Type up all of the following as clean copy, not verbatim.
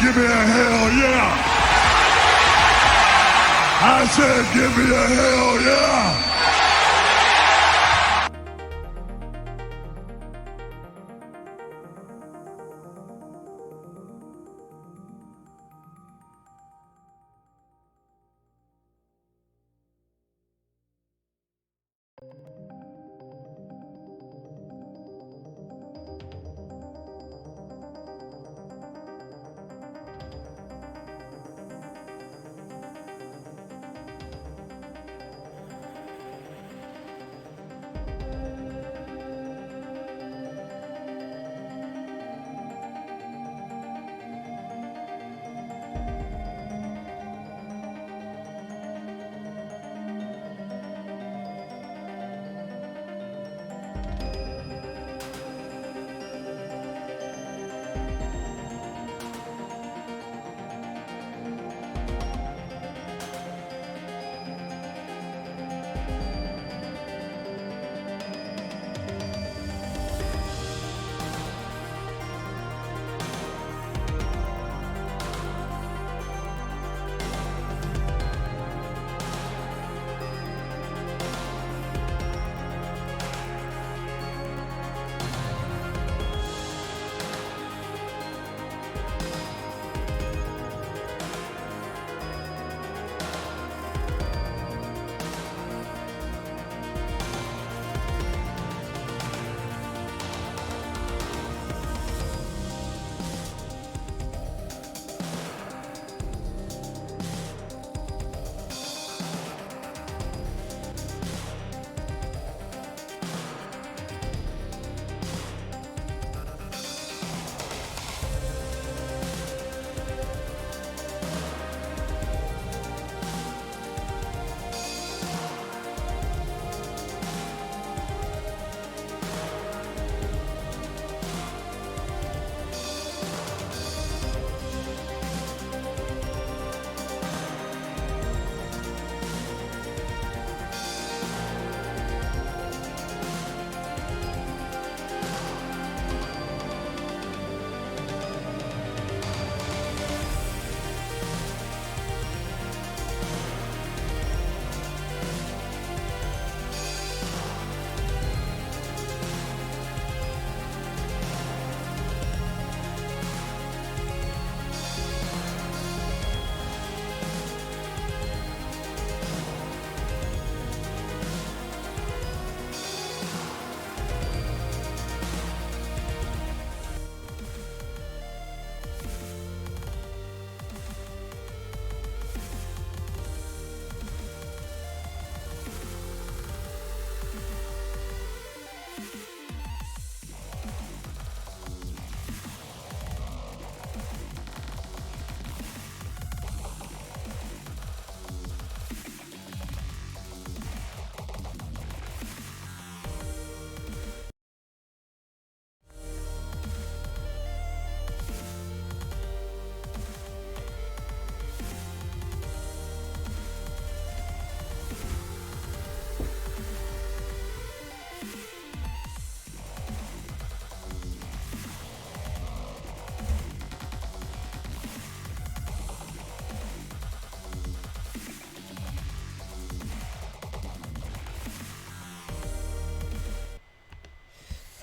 give me a hell yeah. I said, give me a hell yeah.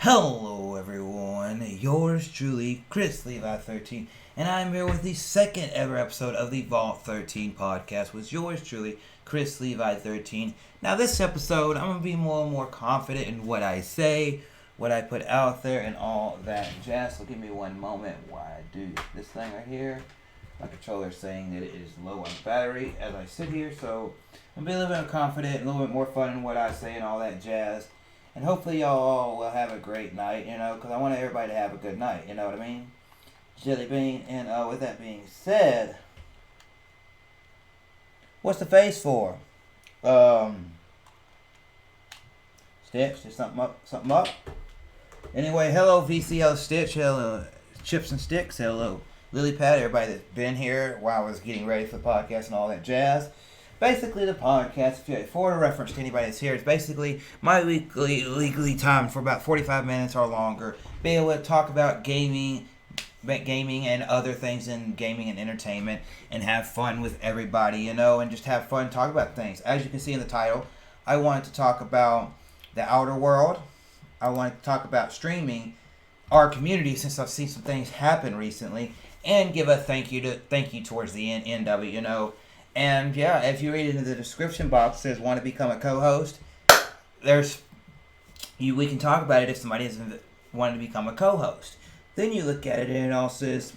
Hello everyone, yours truly, Chrislevi13, and I'm here with the second ever episode of the Vault 13 podcast with yours truly, Chrislevi13. Now this episode, I'm going to be more and more confident in what I say, what I put out there, and all that jazz. So give me one moment while I do this thing right here. My controller is saying that it is low on battery as I sit here, so I'm going to be a little bit more confident, a little bit more fun in what I say and all that jazz. And hopefully y'all all will have a great night, because I want everybody to have a good night, you know what I mean? Jelly Bean, and with that being said, what's the face for? Stitch, just something up? Anyway, hello VCL Stitch, hello Chips and Sticks, hello Lily Pad, everybody that's been here while I was getting ready for the podcast and all that jazz. Basically, the podcast, for a reference to anybody that's here, it's basically my weekly legally time for about 45 minutes or longer. Be able to talk about gaming, gaming and other things in gaming and entertainment, and have fun with everybody, and just have fun, talk about things. As you can see in the title, I wanted to talk about the outer world. I wanted to talk about streaming, our community, since I've seen some things happen recently, and give a thank you towards the end of it, And yeah, if you read it in the description box, it says want to become a co-host. We can talk about it if somebody doesn't want to become a co-host. Then you look at it and it all says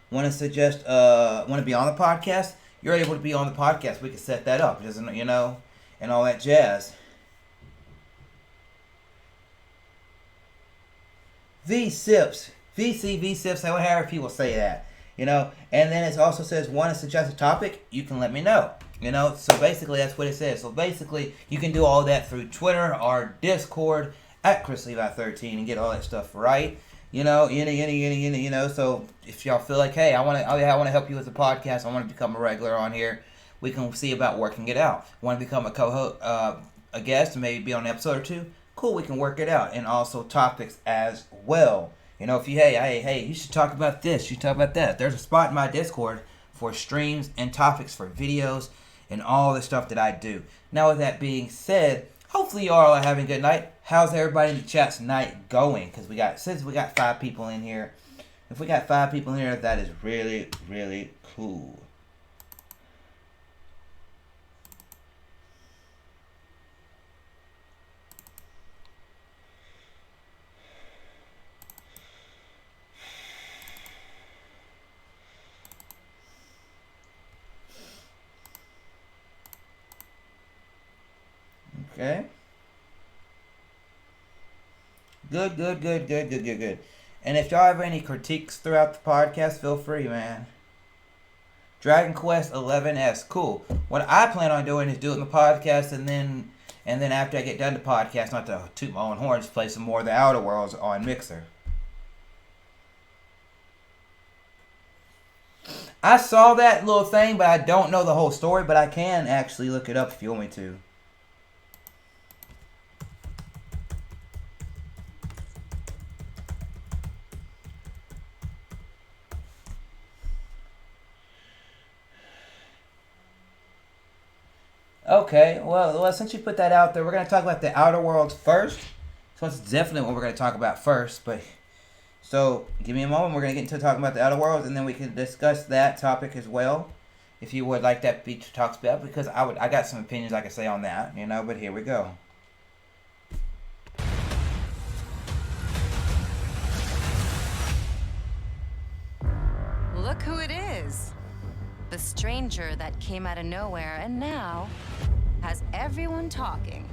want to be on the podcast. You're able to be on the podcast. We can set that up, doesn't and all that jazz. V-sips, however people say that, And then it also says, want to suggest a topic? You can let me know, So basically, that's what it says. So basically, you can do all that through Twitter or Discord at Chrislevi13 and get all that stuff right. So if y'all feel like, hey, I want to help you with the podcast, I want to become a regular on here, we can see about working it out. Want to become a co-host, a guest, and maybe be on an episode or two? Cool, we can work it out. And also topics as well. If you, hey, you should talk about this, you should talk about that. There's a spot in my Discord for streams and topics for videos and all the stuff that I do. Now, with that being said, hopefully you all are having a good night. How's everybody in the chat's night going? Because since we got 5 people in here, if we got 5 people in here, that is really, really cool. Okay. Good. And if y'all have any critiques throughout the podcast, feel free, man. Dragon Quest 11S, cool. What I plan on doing is doing the podcast, and then after I get done the podcast, not to toot my own horns, play some more of the Outer Worlds on Mixer. I saw that little thing, but I don't know the whole story, but I can actually look it up if you want me to. Okay, well, since you put that out there, we're going to talk about the Outer Worlds first. So that's definitely what we're going to talk about first. So give me a moment. We're going to get into talking about the Outer Worlds, and then we can discuss that topic as well, if you would like that to talk about, because I got some opinions I can say on that, But here we go. Look who it is. The stranger that came out of nowhere and now has everyone talking.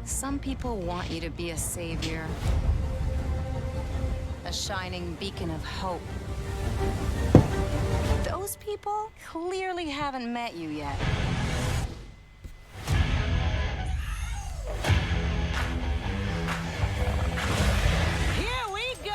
Some people want you to be a savior, a shining beacon of hope. Those people clearly haven't met you yet. Here we go!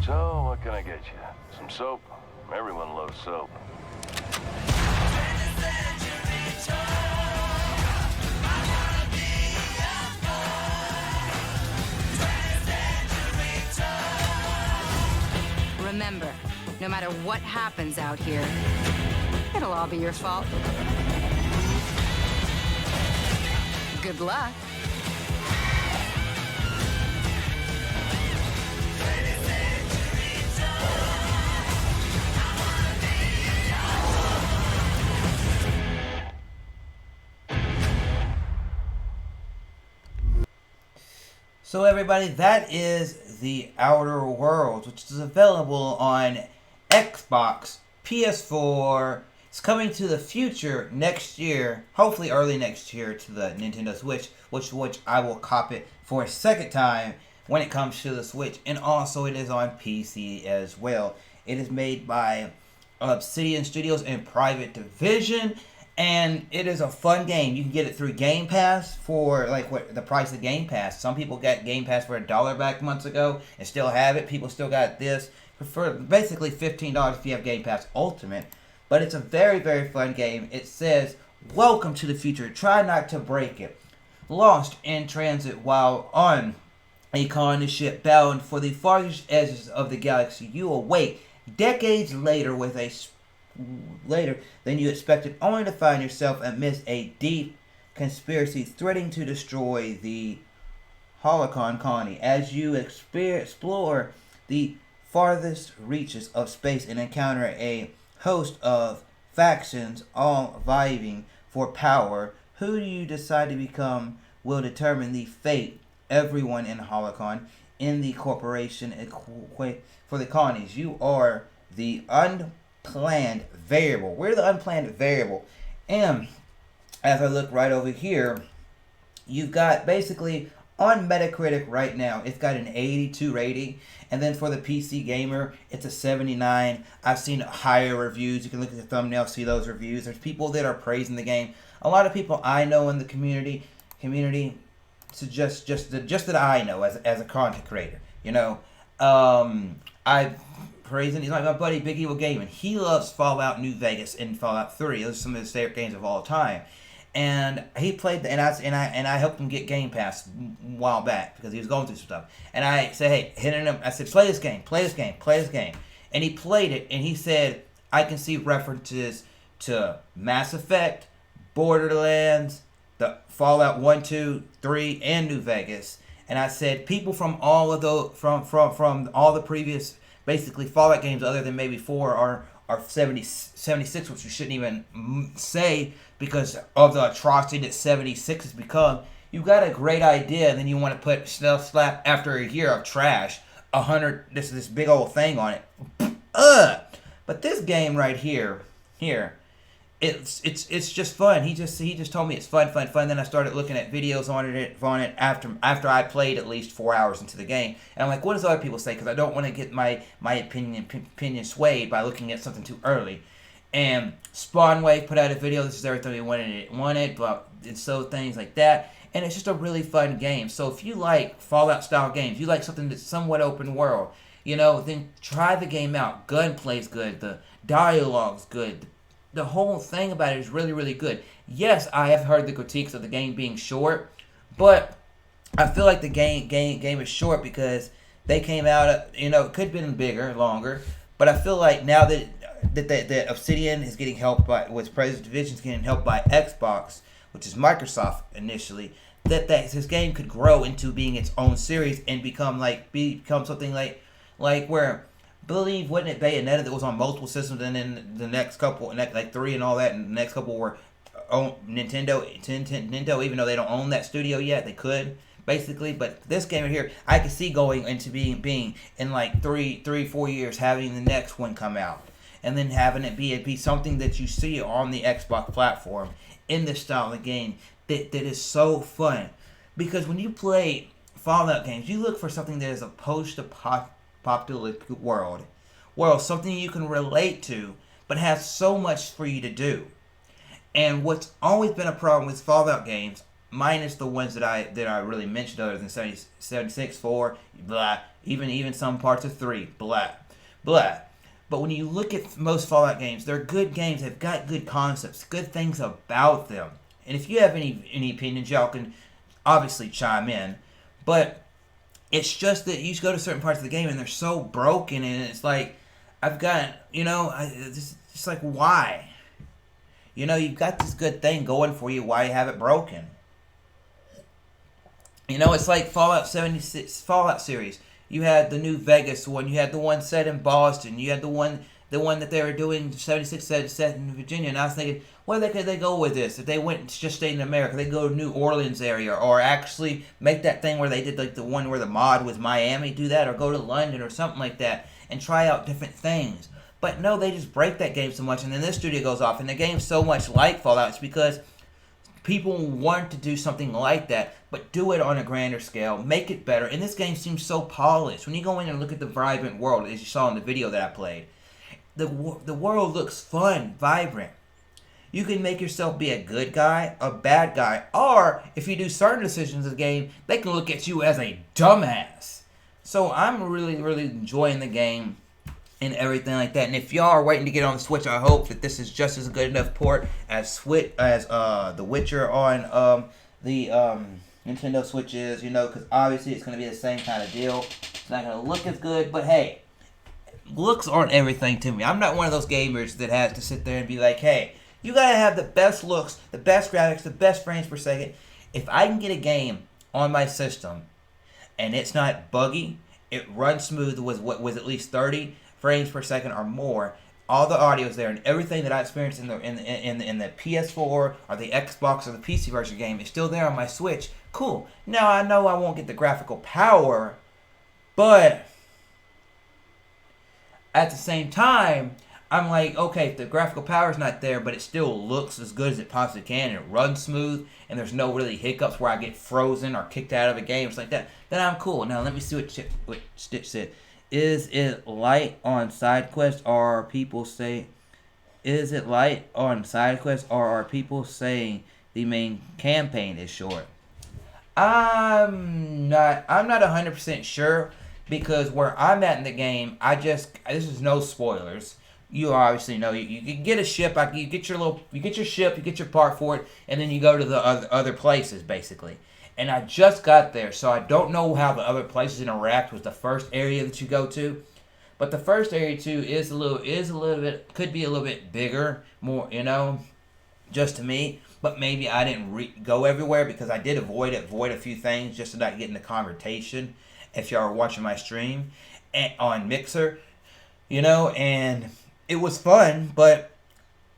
So, what can I get you? Some soap? Everyone loves soap. Remember, no matter what happens out here, it'll all be your fault. Good luck. So everybody, that is the Outer Worlds, which is available on Xbox, PS4. It's coming to the future next year, hopefully early next year, to the Nintendo Switch, which I will cop it for a second time when it comes to the Switch. And also it is on PC as well. It is made by Obsidian Studios in Private Division, and it is a fun game. You can get it through Game Pass for like what the price of Game Pass. Some people got Game Pass for $1 back months ago and still have it. People still got this for basically $15 if you have Game Pass Ultimate. But it's a very, very fun game. It says, "Welcome to the future. Try not to break it. Lost in transit while on a colony ship bound for the farthest edges of the galaxy, you awake decades later later than you expected, only to find yourself amidst a deep conspiracy threatening to destroy the Holocron colony. As you explore the farthest reaches of space and encounter a host of factions all vying for power, who do you decide to become will determine the fate everyone in Holocron in the corporation for the colonies. You are the unplanned variable. We're the unplanned variable. And as I look right over here, you've got basically on Metacritic right now, it's got an 82 rating. And then for the PC gamer, it's a 79. I've seen higher reviews. You can look at the thumbnail, see those reviews. There's people that are praising the game. A lot of people I know in the community suggest just that I know as a content creator. You know, I praise him. He's like my buddy Big Evil Gaming. He loves Fallout New Vegas and Fallout 3. Those are some of his favorite games of all time. And he played and I helped him get Game Pass a while back because he was going through some stuff. And I said, hey, hitting him. I said, play this game. And he played it, and he said, I can see references to Mass Effect, Borderlands, the Fallout 1, 2, 3, and New Vegas. And I said, people from all of those, from all the previous, basically Fallout games, other than maybe 4, are 76, which you shouldn't even say because of the atrocity that 76 has become. You got a great idea, and then you want to put slap after a year of trash, 100 this big old thing on it. But this game right here, it's just fun. He just told me it's fun. Then I started looking at videos on it after I played at least 4 hours into the game, and I'm like, what does other people say? Because I don't want to get my opinion swayed by looking at something too early. And Spawnwave put out a video. This is everything we wanted, but and so things like that. And it's just a really fun game. So if you like Fallout style games, you like something that's somewhat open world, you know, then try the game out. Gunplay's good. The dialogue's good. The whole thing about it is really, really good. Yes, I have heard the critiques of the game being short, but I feel like the game is short because they came out, you know, it could have been bigger, longer, but I feel like now that Obsidian is getting helped by, with Private Division is getting helped by Xbox, which is Microsoft initially, that this game could grow into being its own series and become something like where, believe, wasn't it Bayonetta that was on multiple systems, and then the next couple, like 3 and all that, and the next couple were Nintendo, even though they don't own that studio yet, they could basically. But this game right here, I could see going into being in like 3-4 years, having the next one come out, and then having it be something that you see on the Xbox platform in this style of game that is so fun. Because when you play Fallout games, you look for something that is a post-apocalyptic world, something you can relate to, but has so much for you to do. And what's always been a problem with Fallout games, minus the ones that I really mentioned, other than 76, 4, blah, even some parts of 3, blah, blah. But when you look at most Fallout games, they're good games. They've got good concepts, good things about them. And if you have any opinions, y'all can obviously chime in. But it's just that you go to certain parts of the game and they're so broken, and it's like, I've got, you know, it's like, why? You know, you've got this good thing going for you. Why have it broken? You know, it's like Fallout 76, Fallout series. You had the New Vegas one. You had the one set in Boston. You had the one that they were doing 76 set in Virginia. And I was thinking, where could they go with this? If they went just stayed in America, they go to New Orleans area, or actually make that thing where they did like the one where the mod was Miami. Do that, or go to London or something like that, and try out different things. But no, they just break that game so much, and then this studio goes off, and the game's so much like Fallout. It's because people want to do something like that, but do it on a grander scale, make it better. And this game seems so polished. When you go in and look at the vibrant world, as you saw in the video that I played, the world looks fun, vibrant. You can make yourself be a good guy, a bad guy, or if you do certain decisions in the game, they can look at you as a dumbass. So I'm really, really enjoying the game and everything like that. And if y'all are waiting to get on the Switch, I hope that this is just as good enough port as The Witcher on the Nintendo Switch is, because obviously it's going to be the same kind of deal. It's not going to look as good, but hey, looks aren't everything to me. I'm not one of those gamers that has to sit there and be like, hey, you gotta have the best looks, the best graphics, the best frames per second. If I can get a game on my system and it's not buggy, it runs smooth with at least 30 frames per second or more, all the audio is there, and everything that I experienced in the PS4 or the Xbox or the PC version game is still there on my Switch. Cool. Now I know I won't get the graphical power, but at the same time, I'm like, okay, if the graphical power is not there, but it still looks as good as it possibly can, and it runs smooth, and there's no really hiccups where I get frozen or kicked out of a game or something like that, then I'm cool. Now, let me see what Stitch said. Is it light on side quests, or are people saying... Is it light on side quests, or are people saying the main campaign is short? I'm not 100% sure, because where I'm at in the game, this is no spoilers. You obviously know you can get a ship. You get your ship, you get your part for it, and then you go to the other places basically. And I just got there, so I don't know how the other places interact with the first area that you go to. But the first area too is a little bit, could be a little bit bigger, more, just to me. But maybe I didn't go everywhere because I did avoid a few things just to not get in the conversation. If y'all are watching my stream on Mixer, and it was fun, but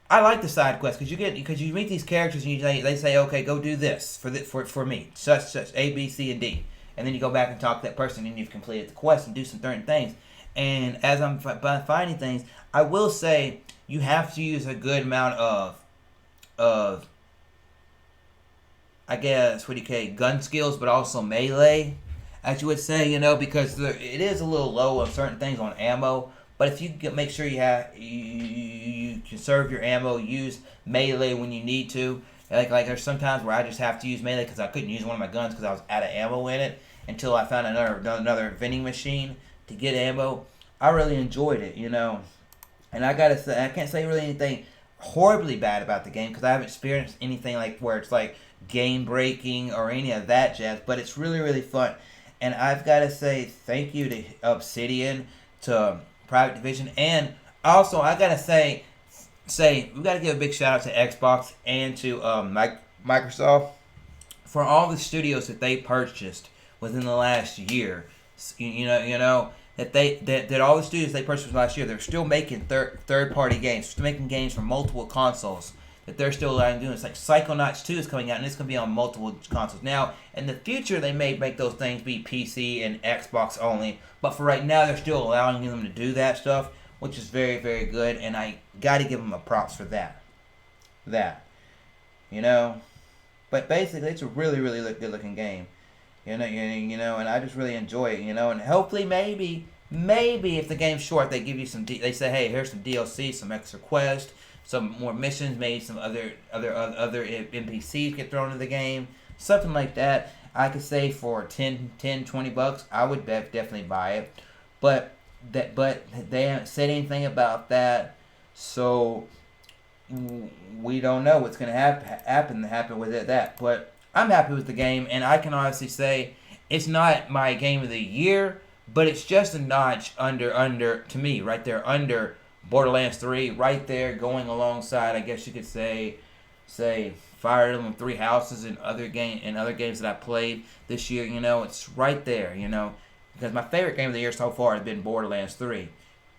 I like the side quests because you meet these characters and they say, okay, go do this for me, such A, B, C, and D, and then you go back and talk to that person and you've completed the quest and do some certain things. And as I'm finding things, I will say you have to use a good amount of I guess gun skills, but also melee, as you would say, because it is a little low on certain things on ammo. But if you make sure you conserve your ammo, use melee when you need to. Like there's sometimes where I just have to use melee because I couldn't use one of my guns because I was out of ammo in it until I found another vending machine to get ammo. I really enjoyed it, And I gotta say, I can't say really anything horribly bad about the game because I haven't experienced anything like where it's like game breaking or any of that jazz. But it's really, really fun. And I've got to say thank you to Obsidian, to Private Division, and also I gotta say we gotta give a big shout out to Xbox and to Microsoft for all the studios that they purchased within the last year. That all the studios they purchased last year, they're still making third party games, still making games for multiple consoles that they're still allowing to do. It's like Psychonauts 2 is coming out, and it's going to be on multiple consoles. Now, in the future, they may make those things be PC and Xbox only, but for right now, they're still allowing them to do that stuff, which is very, very good, and I got to give them a props for that. But basically, it's a really, really good-looking game. And I just really enjoy it, and hopefully, maybe if the game's short, they give you they say, hey, here's some DLC, some extra quests, some more missions, maybe some other NPCs get thrown into the game, something like that. I could say for $10-$20, I would definitely buy it, but they haven't said anything about that, so we don't know what's going to happen with it. But I'm happy with the game, and I can honestly say it's not my game of the year, but it's just a notch under to me, right there under Borderlands 3, right there, going alongside, I guess you could say Fire Emblem 3 Houses and other games that I played this year. It's right there. Because my favorite game of the year so far has been Borderlands 3.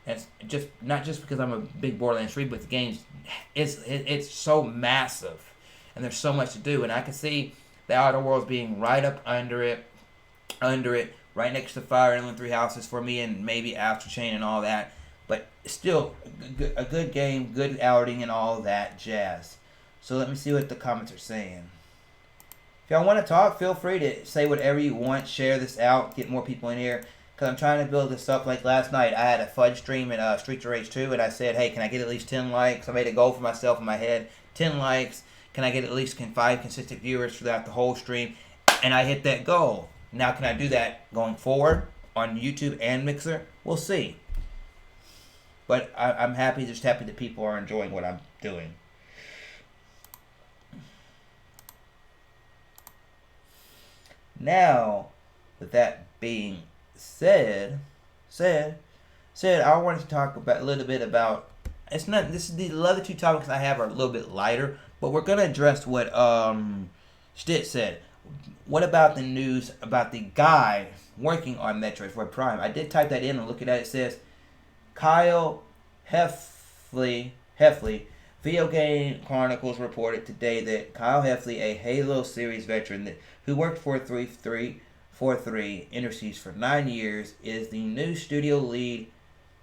It's just not just because I'm a big Borderlands 3, but the game's it's so massive, and there's so much to do, and I can see the Outer Worlds being right up under it, right next to Fire Emblem 3 Houses for me, and maybe Astral Chain and all that. But still, a good game, good outing, and all that jazz. So let me see what the comments are saying. If y'all want to talk, feel free to say whatever you want. Share this out. Get more people in here. because I'm trying to build this up. Like last night, I had a fudge stream in Streets of Rage 2, and I said, hey, can I get at least 10 likes? I made a goal for myself in my head, 10 likes. Can I get at least 5 consistent viewers throughout the whole stream? And I hit that goal. Now, can I do that going forward on YouTube and Mixer? We'll see. But I'm happy, just happy that people are enjoying what I'm doing. Now, with that being said, I wanted to talk about a little bit about. It's not. This is the other two topics I have are a little bit lighter, but we're gonna address what Stitt said. What about the news about the guy working on Metroid Prime? I did type that in and look at it. It says Kyle Heffley, Video Game Chronicles reported today that Kyle Heffley, a Halo series veteran who worked for 343 Industries for 9 years, is the new studio lead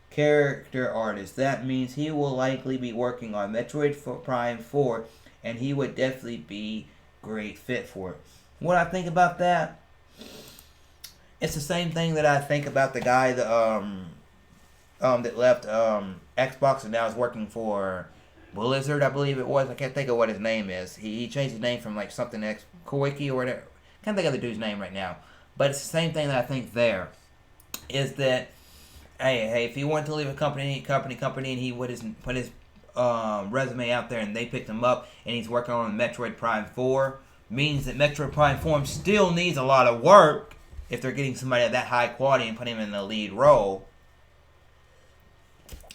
character artist. That means he will likely be working on Metroid Prime 4, and he would definitely be a great fit for it. What I think about that, it's the same thing that I think about the guy that left Xbox and now is working for Blizzard, I believe it was. I can't think of what his name is. He changed his name from like something X Koiki or whatever. Can't think of the dude's name right now. But it's the same thing that I think there is that hey, if he wanted to leave a company, and he put his resume out there and they picked him up and he's working on Metroid Prime 4, means that Metroid Prime 4 still needs a lot of work if they're getting somebody of that high quality and putting him in the lead role.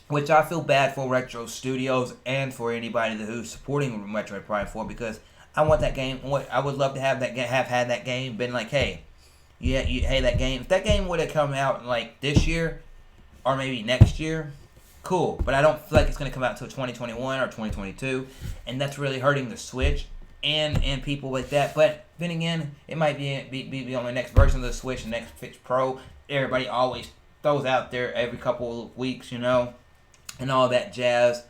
Which I feel bad for Retro Studios and for anybody who's supporting Metroid Prime 4, because I want that game. I would love to have that have had that game been like, hey, hey, that game. If that game would have come out like this year or maybe next year, cool. But I don't feel like it's going to come out until 2021 or 2022, and that's really hurting the Switch and people like that. But then again, it might be on the next version of the Switch, the next Switch Pro. Everybody always throws out there every couple of weeks, and all that jazz.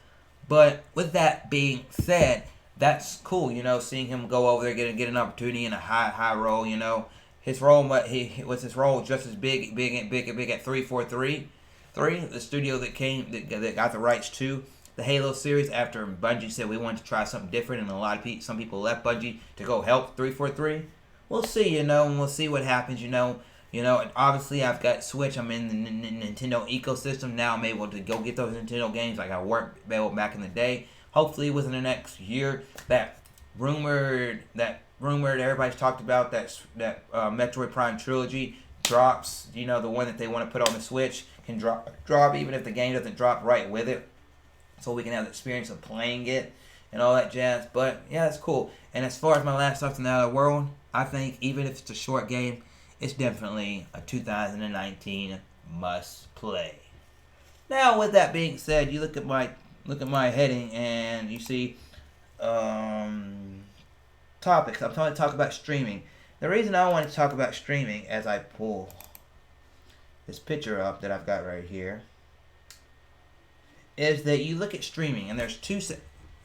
But with that being said, that's cool, seeing him go over there, get an opportunity in a high role, His role, his role just as big at 343, the studio that got the rights to the Halo series after Bungie said we wanted to try something different, and a lot of some people left Bungie to go help 343. We'll see, and we'll see what happens, Obviously I've got Switch. I'm in the Nintendo ecosystem now. I'm able to go get those Nintendo games like I weren't able back in the day. Hopefully within the next year, that rumored everybody's talked about that Metroid Prime trilogy drops. The one that they want to put on the Switch can drop even if the game doesn't drop right with it, so we can have the experience of playing it and all that jazz. But yeah, it's cool. And as far as my last stuff in the other world, I think even if it's a short game, it's definitely a 2019 must play. Now, with that being said, you look at my heading and you see topics. I'm trying to talk about streaming. The reason I want to talk about streaming, as I pull this picture up that I've got right here, is that you look at streaming and there's two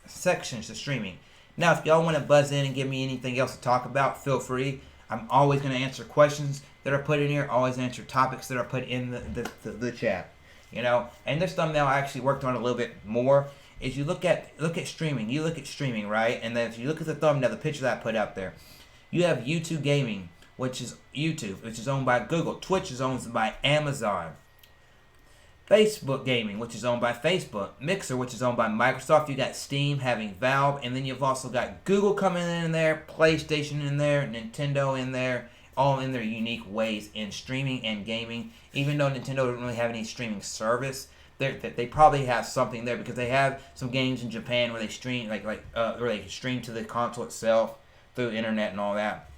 sections to streaming. Now, if y'all want to buzz in and give me anything else to talk about, feel free. I'm always going to answer questions that are put in here, always answer topics that are put in the chat. And this thumbnail I actually worked on a little bit more. Is you look at streaming. You look at streaming, right? And then if you look at the thumbnail, the picture that I put up there, you have YouTube Gaming, which is YouTube, which is owned by Google. Twitch is owned by Amazon. Facebook Gaming, which is owned by Facebook. Mixer, which is owned by Microsoft. You got Steam having Valve, and then you've also got Google coming in there, PlayStation in there, Nintendo in there, all in their unique ways in streaming and gaming. Even though Nintendo doesn't really have any streaming service, they probably have something there because they have some games in Japan where they stream where they stream to the console itself through the internet and all that.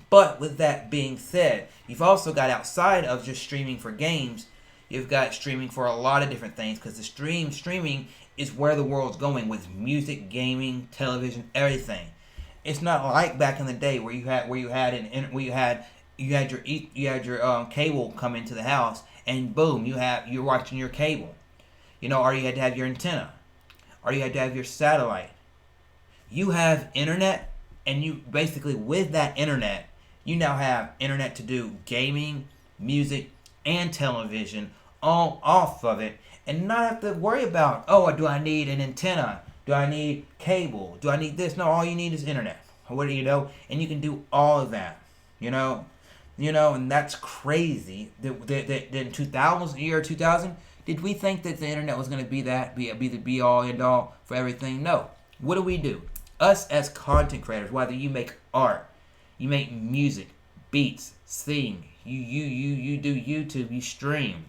But with that being said, you've also got outside of just streaming for games, you've got streaming for a lot of different things, because the streaming is where the world's going with music, gaming, television, everything. It's not like back in the day where you had your cable come into the house and boom, you're watching your cable, or you had to have your antenna, or you had to have your satellite. You have internet, and you basically with that internet, you now have internet to do gaming, music, and television all off of it, and not have to worry about, oh, do I need an antenna? Do I need cable? Do I need this? No, all you need is internet. What do you know? And you can do all of that. And that's crazy. That in 2000, year 2000, did we think that the internet was going to be the be all end all for everything? No. What do? Us as content creators, whether you make art, you make music, beats, sing, you do YouTube, you stream,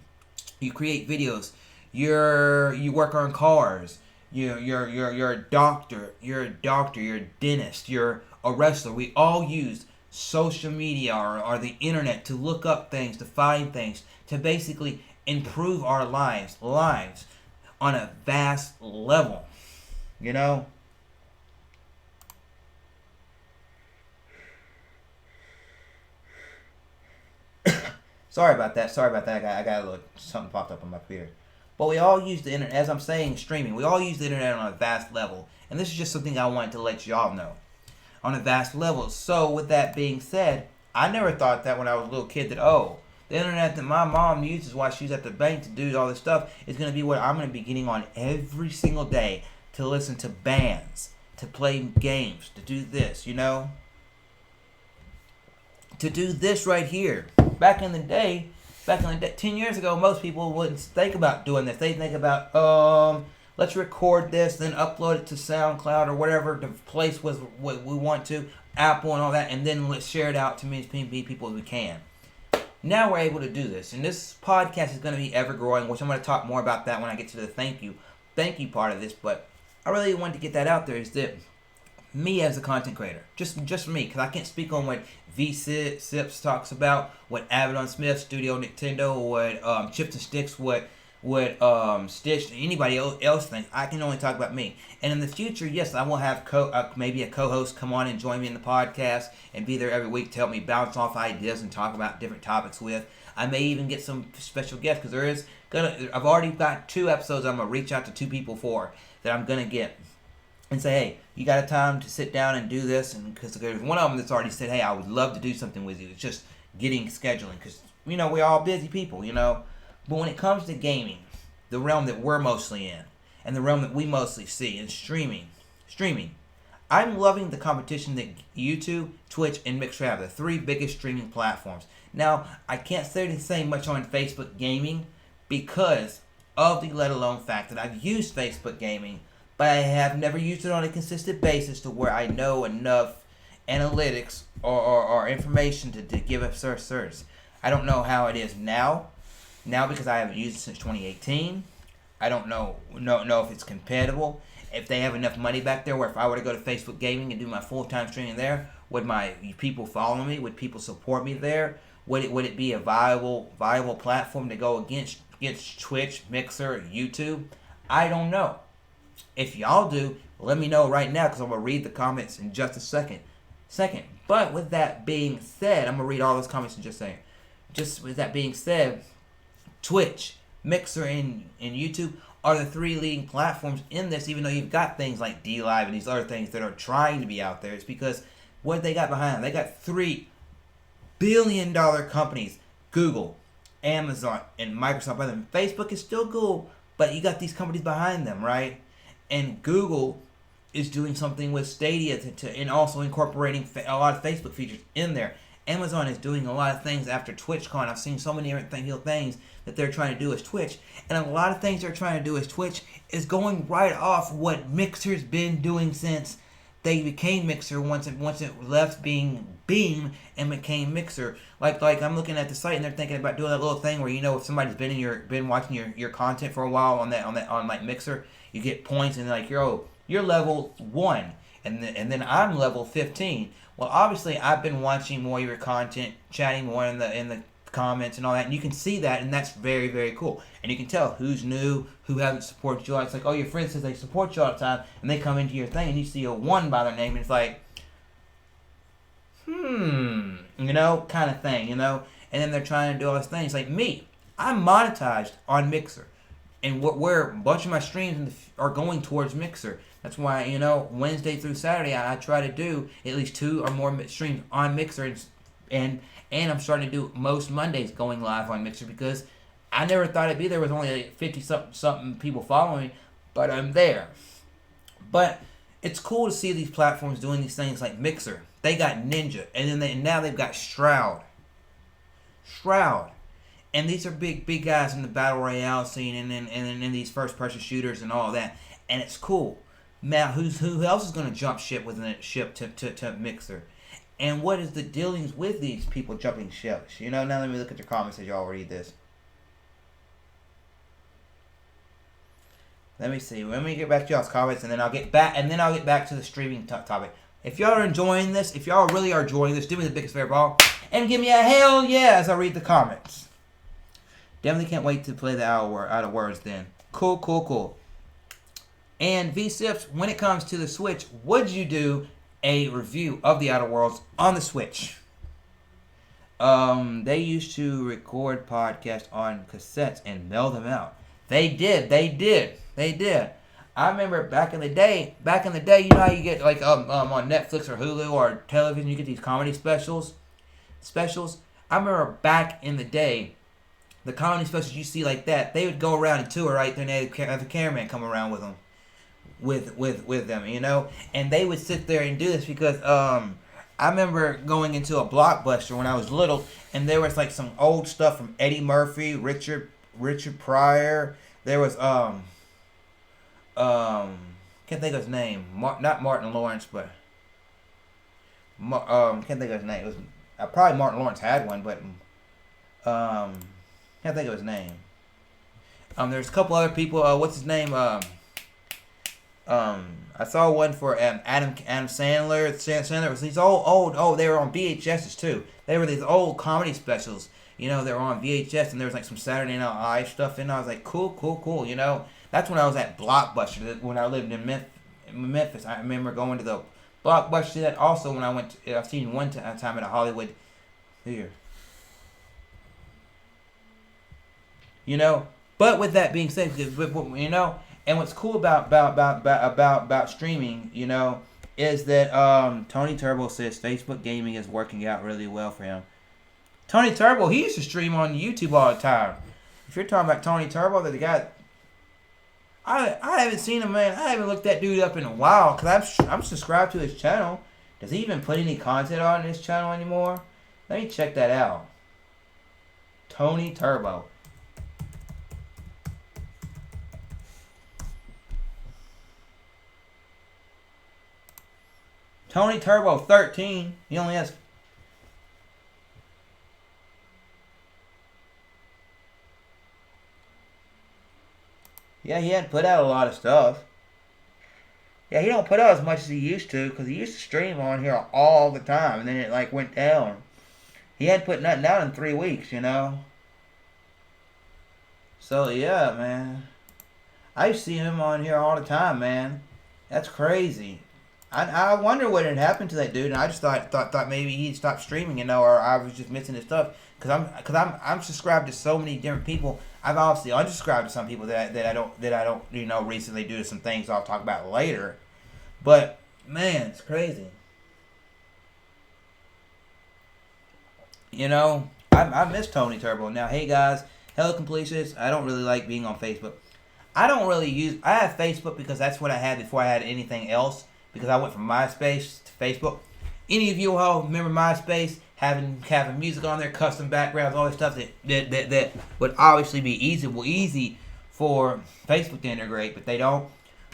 you create videos, you work on cars, you're a doctor, you're a dentist, you're a wrestler. We all use social media or the internet to look up things, to find things, to basically improve our lives on a vast level. Sorry about that. I got a little something popped up on my beard. But we all use the internet, as I'm saying, streaming. We all use the internet on a vast level. And this is just something I wanted to let y'all know. On a vast level. So with that being said, I never thought that when I was a little kid that, the internet that my mom uses while she's at the bank to do all this stuff is going to be what I'm going to be getting on every single day to listen to bands, to play games, to do this, To do this right here. Back in the day, 10 years ago, most people wouldn't think about doing this. They think about, let's record this, then upload it to SoundCloud or whatever the place was what we want to, Apple and all that, and then let's share it out to as many people as we can. Now we're able to do this, and this podcast is going to be ever growing, which I'm going to talk more about that when I get to the thank you part of this. But I really wanted to get that out there. Is that me as a content creator, just me, because I can't speak on what V6 talks about, what Avalon Smith, Studio Nintendo, what Chips and Sticks, what Stitch, anybody else thinks. I can only talk about me. And in the future, yes, I will have maybe a co-host come on and join me in the podcast and be there every week to help me bounce off ideas and talk about different topics with. I may even get some special guests because I've already got 2 episodes I'm gonna reach out to 2 people for that I'm gonna get and say, hey, you got a time to sit down and do this? And because there's one of them that's already said, hey, I would love to do something with you. It's just getting scheduling because we're all busy people, But when it comes to gaming, the realm that we're mostly in, and the realm that we mostly see in streaming, I'm loving the competition that YouTube, Twitch, and Mixer have, the 3 biggest streaming platforms. Now, I can't say much on Facebook Gaming because of the let alone fact that I've used Facebook Gaming, but I have never used it on a consistent basis to where I know enough analytics or information to give a search. I don't know how it is now because I haven't used it since 2018. I don't know if it's compatible. If they have enough money back there where if I were to go to Facebook Gaming and do my full-time streaming there, would my people follow me? Would people support me there? Would it be a viable platform to go against Twitch, Mixer, YouTube? I don't know. If y'all do, let me know right now because I'm going to read the comments in just a second. But with that being said, I'm going to read all those comments in just a second. Just with that being said, Twitch, Mixer, and YouTube are the 3 leading platforms in this, even though you've got things like DLive and these other things that are trying to be out there. It's because what they got behind them, they got $3 billion companies, Google, Amazon, and Microsoft. By them. Facebook is still Google, but you got these companies behind them, right? And Google is doing something with Stadia and also incorporating a lot of Facebook features in there. Amazon is doing a lot of things after TwitchCon. I've seen so many different things that they're trying to do as Twitch. And a lot of things they're trying to do as Twitch is going right off what Mixer's been doing since they became Mixer once it left being Beam and became Mixer. Like I'm looking at the site and they're thinking about doing that little thing where if somebody's been watching your content for a while on like Mixer, you get points and like you're level 1 and then I'm level 15. Well, obviously I've been watching more of your content, chatting more in the comments and all that, and you can see that, and that's very, very cool. And you can tell who's new, who hasn't supported you. It's like, your friend says they support you all the time, and they come into your thing, and you see a 1 by their name, and it's like, kind of thing, And then they're trying to do all these things. Like me, I'm monetized on Mixer, and where a bunch of my streams are going towards Mixer. That's why, Wednesday through Saturday, I try to do at least 2 or more streams on Mixer. And and I'm starting to do most Mondays going live on Mixer because I never thought it'd be there. Was only like 50 something people following me, but I'm there. But it's cool to see these platforms doing these things like Mixer. They got Ninja, and then now they've got Shroud, and these are big guys in the battle royale scene, and then these first person shooters and all that, and it's cool. Now, who else is going to jump ship to Mixer? And what is the dealings with these people jumping ships? Now let me look at your comments as y'all read this. Let me see. Let me get back to y'all's comments, and then I'll get back to the streaming topic. If y'all are enjoying this, if y'all really are enjoying this, do me the biggest favor of all, and give me a hell yeah as I read the comments. Definitely can't wait to play the out of words then. Cool. And V-Sips, when it comes to the Switch, would you do a review of the Outer Worlds on the Switch? They used to record podcasts on cassettes and mail them out. They did. I remember back in the day, you know how you get like on Netflix or Hulu or television, you get these comedy specials. I remember back in the day, the comedy specials you see like that, they would go around and tour, right? Then they'd have the cameraman come around with them. With them, and they would sit there and do this because I remember going into a Blockbuster when I was little, and there was like some old stuff from Eddie Murphy, Richard Pryor. There was can't think of his name, not Martin Lawrence, but can't think of his name. It was probably Martin Lawrence had one, but can't think of his name. There's a couple other people. What's his name? I saw one for Adam Sandler. Sandler was these old. They were on VHSs too. They were these old comedy specials. They were on VHS, and there was like some Saturday Night Live stuff in. I was like, cool. That's when I was at Blockbuster. When I lived in Memphis, I remember going to the Blockbuster. That also when I went, I've seen one time at a Hollywood theater. But with that being said, and what's cool about streaming, is that Tony Turbo says Facebook gaming is working out really well for him. Tony Turbo, he used to stream on YouTube all the time. If you're talking about Tony Turbo, that the guy, I haven't seen him, man. I haven't looked that dude up in a while because I'm subscribed to his channel. Does he even put any content on his channel anymore? Let me check that out. Tony Turbo. Tony Turbo 13. He only has. Yeah, he hadn't put out a lot of stuff. Yeah, he don't put out as much as he used to because he used to stream on here all the time, and then it like went down. He hadn't put nothing out in 3 weeks, So yeah, man, I see him on here all the time, man. That's crazy. I wonder what had happened to that dude, and I just thought maybe he stopped streaming, or I was just missing his stuff. Cause I'm subscribed to so many different people. I've obviously unsubscribed to some people that I don't recently due to some things I'll talk about later. But man, it's crazy. I miss Tony Turbo. Now, hey guys, hello completionists. I don't really like being on Facebook. I have Facebook because that's what I had before I had anything else. Because I went from MySpace to Facebook. Any of you all remember MySpace? Having music on there, custom backgrounds, all this stuff that would obviously be easy for Facebook to integrate, but they don't.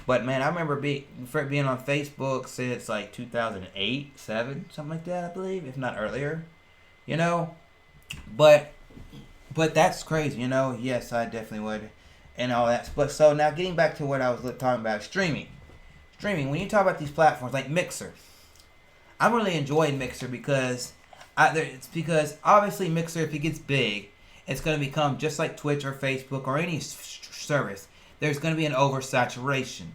But man, I remember being on Facebook since like 2008, 7, something like that, I believe, if not earlier. But that's crazy, Yes, I definitely would, and all that. But so now getting back to what I was talking about, streaming. When you talk about these platforms like Mixer, I'm really enjoying Mixer because obviously Mixer, if it gets big, it's going to become just like Twitch or Facebook or any service. There's going to be an oversaturation.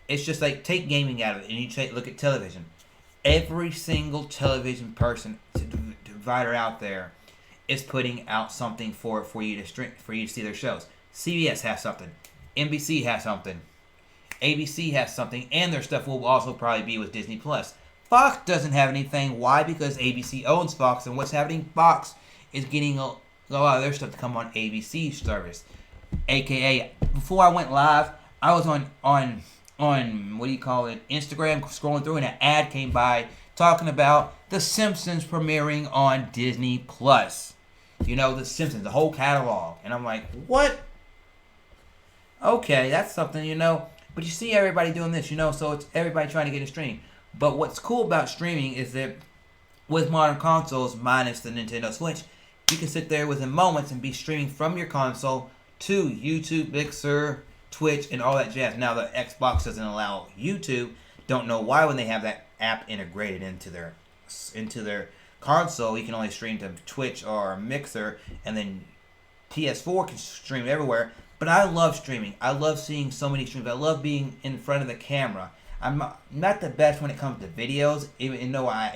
It's just like take gaming out of it and you look at television. Every single television provider out there is putting out something for you to stream, for you to see their shows. CBS has something. NBC has something. ABC has something, and their stuff will also probably be with Disney Plus. Fox doesn't have anything. Why? Because ABC owns Fox, and what's happening? Fox is getting a lot of their stuff to come on ABC service. AKA, before I went live, I was on what do you call it, Instagram, scrolling through, and an ad came by talking about The Simpsons premiering on Disney Plus. You know, The Simpsons, the whole catalog. And I'm like, what? Okay, that's something, you know. But you see everybody doing this, you know, so it's everybody trying to get a stream. But what's cool about streaming is that with modern consoles, minus the Nintendo Switch, you can sit there within moments and be streaming from your console to YouTube, Mixer, Twitch, and all that jazz. Now, the Xbox doesn't allow YouTube. Don't know why when they have that app integrated into their console. You can only stream to Twitch or Mixer, and then PS4 can stream everywhere. But I love streaming. I love seeing so many streams. I love being in front of the camera. I'm not the best when it comes to videos, even though I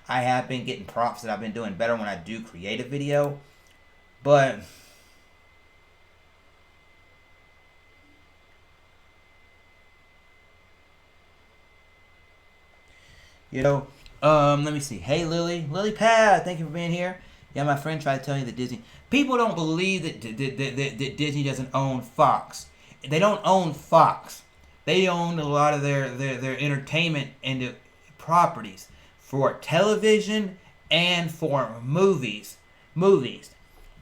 have been getting props that I've been doing better when I do create a video. But you know, let me see. Hey, Lily Pad, thank you for being here. Yeah, my friend tried to tell you that Disney. People don't believe that Disney doesn't own Fox. They don't own Fox. They own a lot of their entertainment and properties for television and for movies.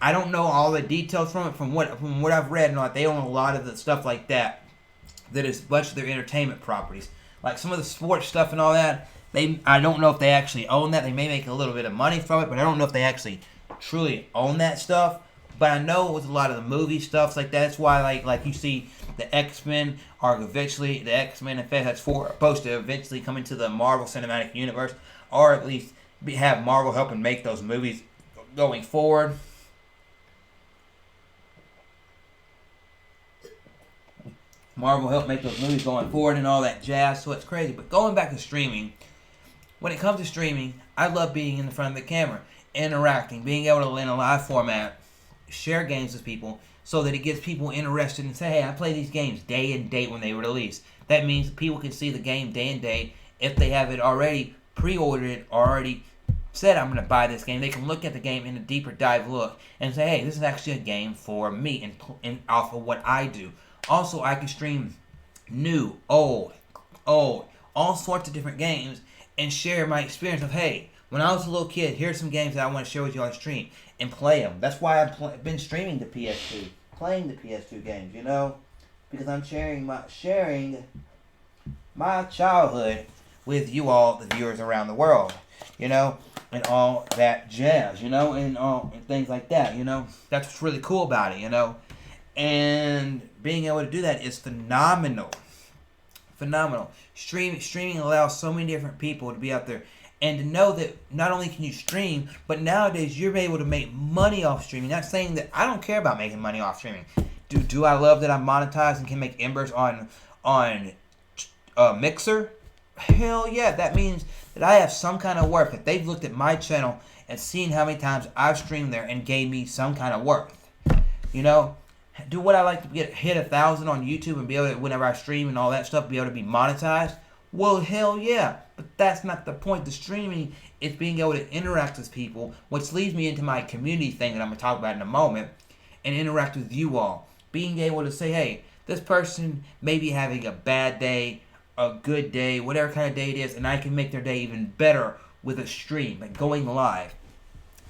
I don't know all the details from it. From what I've read, and they own a lot of the stuff like that. That is much of their entertainment properties, like some of the sports stuff and all that. I don't know if they actually own that. They may make a little bit of money from it, but I don't know if they actually truly own that stuff. But I know with a lot of the movie stuff like that, that's why like you see the X-Men are eventually, the X-Men and Fantastic Four are supposed to eventually come into the Marvel Cinematic Universe, or at least have Marvel helping make those movies going forward. Marvel helped make those movies going forward and all that jazz, so it's crazy. But going back to streaming, when it comes to streaming, I love being in the front of the camera, interacting, being able to, in a live format, share games with people so that it gets people interested and say, hey, I play these games day and date when they release. That means people can see the game day and date. If they have it already pre-ordered, already said, I'm going to buy this game, they can look at the game in a deeper dive look and say, hey, this is actually a game for me and off of what I do. Also, I can stream new, old, all sorts of different games and share my experience of, hey, when I was a little kid, here's some games that I want to share with you on stream and play them. That's why I've been streaming the PS2, playing the PS2 games, you know, because I'm sharing my childhood with you all, the viewers around the world, you know, and all that jazz, you know, and things like that, you know. That's what's really cool about it, you know. And being able to do that is phenomenal. Streaming allows so many different people to be out there and to know that not only can you stream, but nowadays you're able to make money off streaming. Not saying that I don't care about making money off streaming. Do I love that I'm monetized and can make embers on Mixer? Hell yeah, that means that I have some kind of worth. That they've looked at my channel and seen how many times I've streamed there and gave me some kind of worth. You know? Do what I like to hit 1,000 on YouTube and be able to, whenever I stream and all that stuff, be able to be monetized? Well, hell yeah. But that's not the point. The streaming is being able to interact with people, which leads me into my community thing that I'm going to talk about in a moment, and interact with you all. Being able to say, hey, this person may be having a bad day, a good day, whatever kind of day it is, and I can make their day even better with a stream, like going live.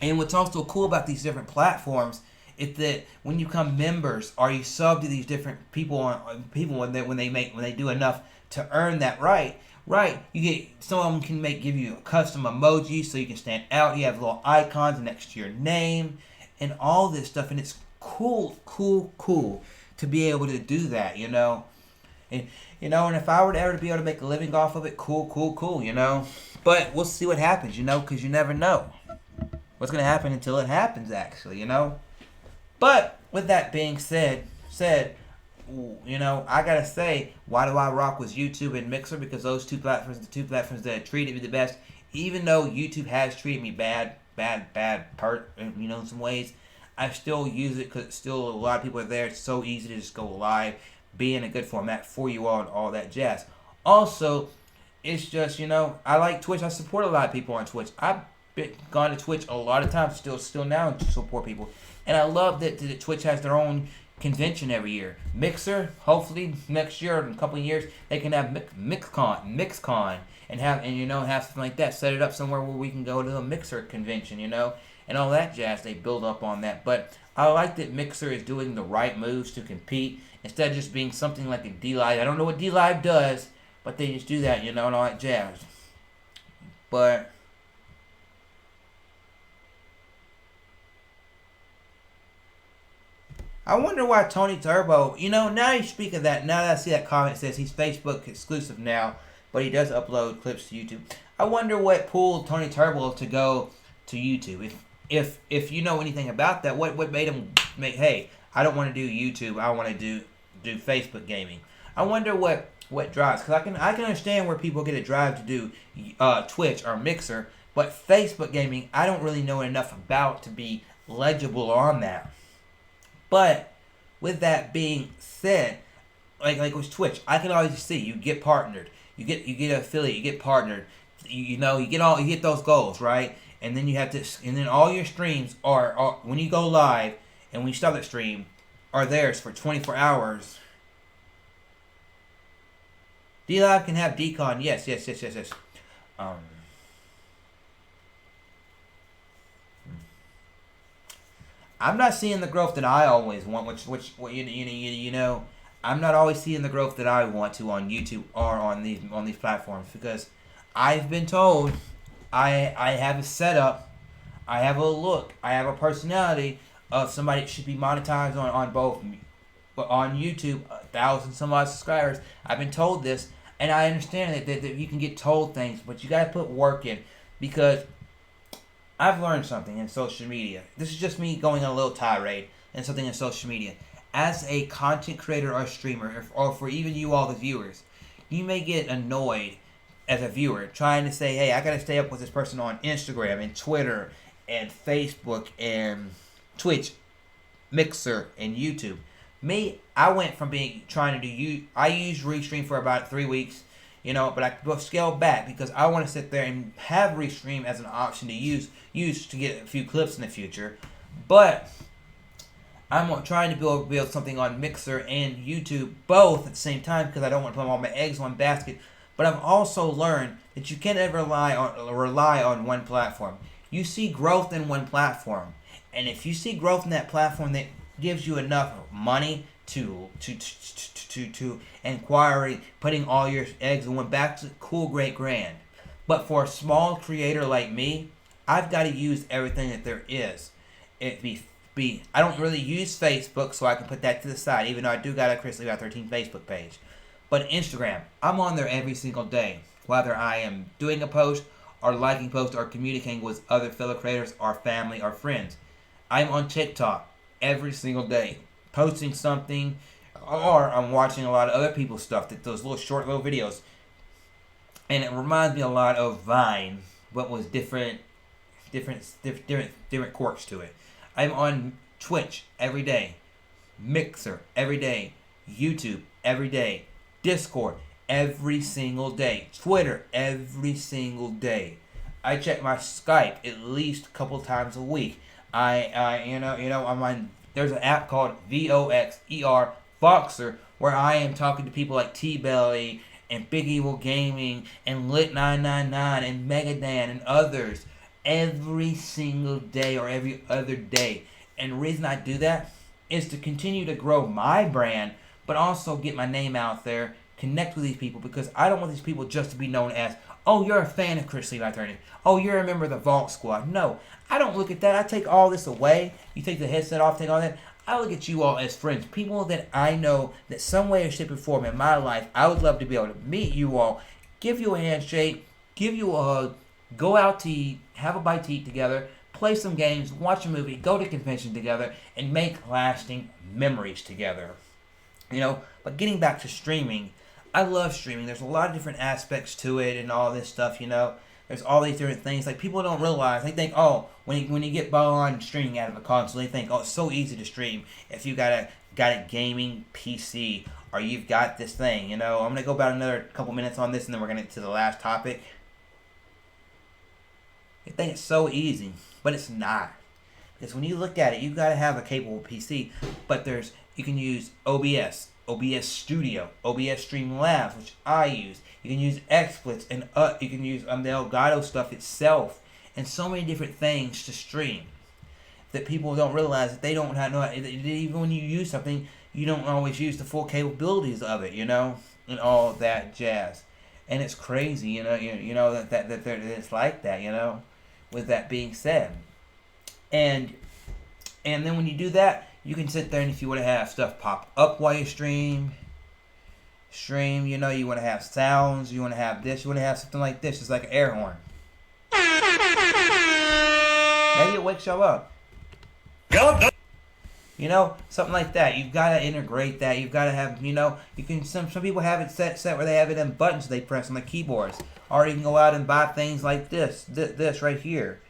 And what's also cool about these different platforms is that when you become members or you sub to these different people when they do enough to earn that right, you get, some of them can give you custom emojis so you can stand out. You have little icons next to your name and all this stuff, and it's cool to be able to do that, you know. And you know, and if I were to ever be able to make a living off of it, cool, you know. But we'll see what happens, you know, because you never know what's gonna happen until it happens, actually, you know. But with that being said, you know, I gotta say, why do I rock with YouTube and Mixer? Because those two platforms, the two platforms that treated me the best. Even though YouTube has treated me bad, you know, in some ways, I still use it because still a lot of people are there. It's so easy to just go live, be in a good format for you all, and all that jazz. Also, it's just, I like Twitch. I support a lot of people on Twitch. I've gone to Twitch a lot of times, still now to support people. And I love that Twitch has their own convention every year. Mixer, hopefully next year or in a couple of years, they can have MixCon and have something like that. Set it up somewhere where we can go to a Mixer convention, and all that jazz. They build up on that. But I like that Mixer is doing the right moves to compete instead of just being something like a D-Live. I don't know what D-Live does, but they just do that, and all that jazz. But I wonder why Tony Turbo, now you speak of that, now that I see that comment, it says he's Facebook exclusive now, but he does upload clips to YouTube. I wonder what pulled Tony Turbo to go to YouTube. If you know anything about that, what made him hey, I don't want to do YouTube, I want to do Facebook gaming. I wonder what drives, because I can understand where people get a drive to do Twitch or Mixer, but Facebook gaming, I don't really know enough about to be legible on that. But with that being said, like with Twitch, I can always see you get partnered, you get an affiliate, you get partnered, you get those goals, right? And then you have to, and then all your streams are when you go live and when you start the stream are theirs for 24 hours. D-Live can have decon, yes. I'm not seeing the growth that I always want, which I'm not always seeing the growth that I want to on YouTube or on these platforms, because I've been told I have a setup, I have a look, I have a personality of somebody that should be monetized on both, but on YouTube, 1,000 some odd subscribers. I've been told this, and I understand that you can get told things, but you gotta put work in, because I've learned something in social media. This is just me going on a little tirade and something in social media. As a content creator or streamer, or for even you all the viewers, you may get annoyed as a viewer trying to say, hey, I gotta stay up with this person on Instagram and Twitter and Facebook and Twitch, Mixer and YouTube. Me, I went from I used Restream for about 3 weeks, but I scaled back because I want to sit there and have Restream as an option to use to get a few clips in the future. But I'm trying to build something on Mixer and YouTube both at the same time, because I don't want to put all my eggs in one basket. But I've also learned that you can't ever rely on one platform. You see growth in one platform, and if you see growth in that platform that gives you enough money to inquiry, putting all your eggs in one basket, cool, great, grand. But for a small creator like me, I've got to use everything that there is. I don't really use Facebook, so I can put that to the side, even though I do got a Chrislevi13 Facebook page. But Instagram, I'm on there every single day, whether I am doing a post or liking posts or communicating with other fellow creators or family or friends. I'm on TikTok every single day, posting something, or I'm watching a lot of other people's stuff, those short little videos. And it reminds me a lot of Vine, but with different quirks to it. I'm on Twitch every day, Mixer every day, YouTube every day, Discord every single day, Twitter every single day. I check my Skype at least a couple times a week. I'm on. There's an app called VOXER Voxer where I am talking to people like T-Belly and Big Evil Gaming and Lit999 and Megadan and others every single day or every other day. And the reason I do that is to continue to grow my brand, but also get my name out there, connect with these people, because I don't want these people just to be known as, oh, you're a fan of Chrislevi13. Oh, you're a member of the Vault Squad. No, I don't look at that. I take all this away. You take the headset off, take all that. I look at you all as friends, people that I know that some way or shape or form in my life, I would love to be able to meet you all, give you a handshake, give you a hug, go out to eat, have a bite to eat together, play some games, watch a movie, go to convention together, and make lasting memories together. But getting back to streaming, I love streaming. There's a lot of different aspects to it and all this stuff, There's all these different things. Like, people don't realize. They think, oh, when you get on streaming out of a console, they think, oh, it's so easy to stream if you got a gaming PC or you've got this thing. I'm going to go about another couple minutes on this, and then we're going to get to the last topic. You think it's so easy, but it's not. Because when you look at it, you've got to have a capable PC. But you can use OBS, OBS Studio, OBS Streamlabs, which I use. You can use XSplits, and you can use the Elgato stuff itself, and so many different things to stream that people don't realize that they don't know. Even when you use something, you don't always use the full capabilities of it, and all that jazz. And it's crazy, that it's like that, With that being said, and then when you do that, you can sit there, and if you want to have stuff pop up while you stream, you want to have sounds, you want to have this, you want to have something like this, just like an air horn. Maybe it wakes y'all up. Something like that. You've got to integrate that. You've got to have, you can. Some people have it set where they have it in buttons they press on the keyboards, or you can go out and buy things like this right here.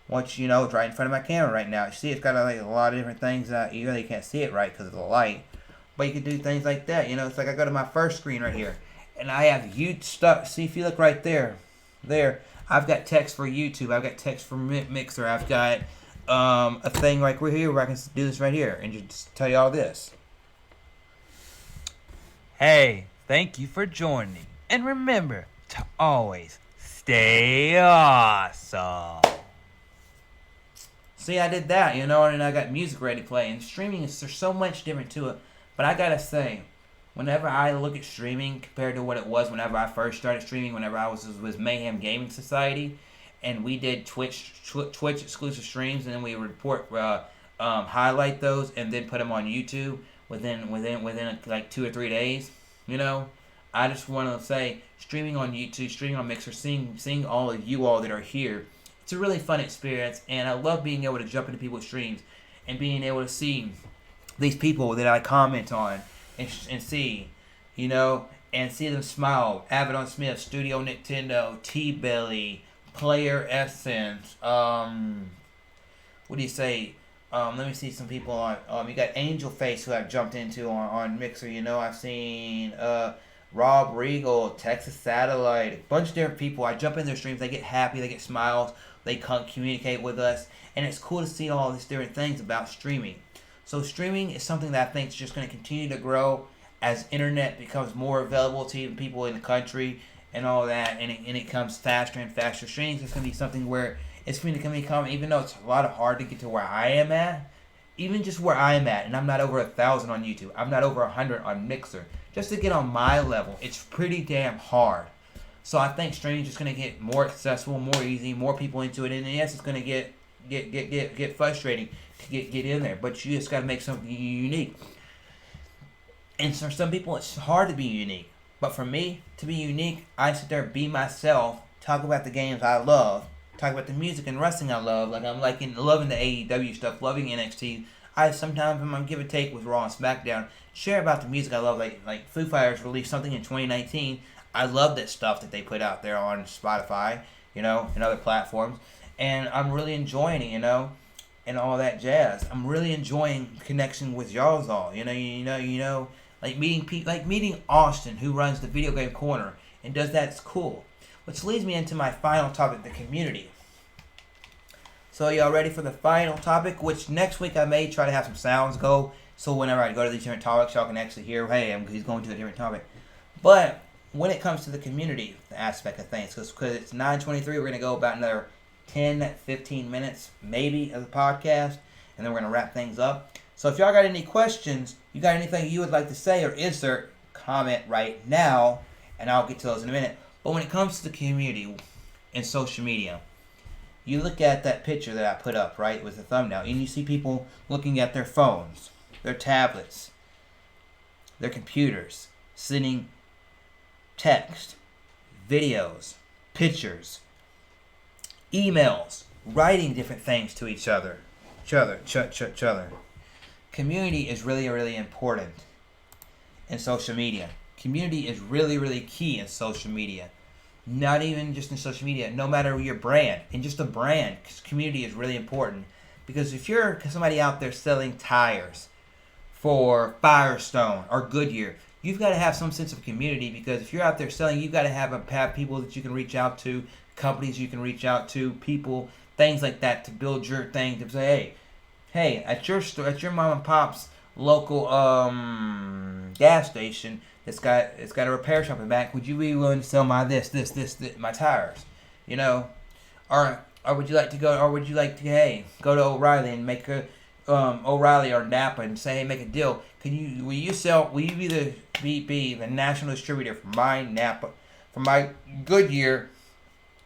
Once it's right in front of my camera right now. You see, it's got a lot of different things. You really can't see it right because of the light, but you can do things like that. It's like I go to my first screen right here, and I have YouTube stuff. See, if you look right there, I've got text for YouTube. I've got text for Mixer. I've got a thing right here where I can do this right here and just tell you all this. Hey, thank you for joining, and remember to always stay awesome. See, I did that, and I got music ready to play. And streaming there's so much different to it. But I gotta say, whenever I look at streaming compared to what it was whenever I first started streaming, whenever I was with Mayhem Gaming Society, and we did Twitch exclusive streams, and then we would highlight those and then put them on YouTube within like 2 or 3 days. I just want to say, streaming on YouTube, streaming on Mixer, seeing all of you all that are here. It's a really fun experience, and I love being able to jump into people's streams and being able to see these people that I comment on and see, and see them smile. Avidon Smith, Studio Nintendo, T-Belly, Player Essence, what do you say? Let me see some people on. You got Angel Face, who I've jumped into on Mixer. I've seen Rob Regal, Texas Satellite, a bunch of different people. I jump in their streams, they get happy, they get smiles, they communicate with us, and it's cool to see all these different things about streaming. So streaming is something that I think is just going to continue to grow as internet becomes more available to even people in the country and all that, and it comes faster and faster. Streaming is going to be something where it's going to become, even though it's a lot hard to get to where I am at, even just where I am at, and I'm not over 1,000 on YouTube, I'm not over 100 on Mixer, just to get on my level, it's pretty damn hard. So I think streaming is just going to get more accessible, more easy, more people into it, and yes, it's going to get frustrating to get in there, but you just got to make something unique. And for some people, it's hard to be unique, but for me, to be unique, I sit there, be myself, talk about the games I love, talk about the music and wrestling I love. Like I'm loving the AEW stuff, loving NXT. I sometimes I'm gonna give a take with Raw and SmackDown, share about the music I love. Like Foo Fighters released something in 2019. I love that stuff that they put out there on Spotify, and other platforms, and I'm really enjoying it, and all that jazz. I'm really enjoying connection with y'all's all, like meeting Austin, who runs the Video Game Corner and does that. It's cool. Which leads me into my final topic, the community. So y'all ready for the final topic? Which next week I may try to have some sounds go, so whenever I go to these different topics, y'all can actually hear, hey, he's going to a different topic. But when it comes to the community aspect of things, because it's 9:23, we're going to go about another 10, 15 minutes maybe of the podcast, and then we're going to wrap things up. So if y'all got any questions, you got anything you would like to say or insert, comment right now, and I'll get to those in a minute. But when it comes to the community and social media, you look at that picture that I put up, right, with the thumbnail, and you see people looking at their phones, their tablets, their computers, sending text, videos, pictures, emails, writing different things to each other. Community is really, really important in social media. Community is really, really key in social media. Not even just in social media, no matter your brand. In just a brand, community is really important. Because if you're somebody out there selling tires for Firestone or Goodyear, you've got to have some sense of community, because if you're out there selling, you've got to have people that you can reach out to, companies you can reach out to, people, things like that, to build your thing, to say, hey, at your store, at your mom and pop's local gas station, it's got a repair shop in the back. Would you be willing to sell my this, my tires? You know, or would you like to go, or would you like to, hey, go to O'Reilly and make a O'Reilly or Napa and say, hey, make a deal. Will you be the national distributor for my Napa, for my Goodyear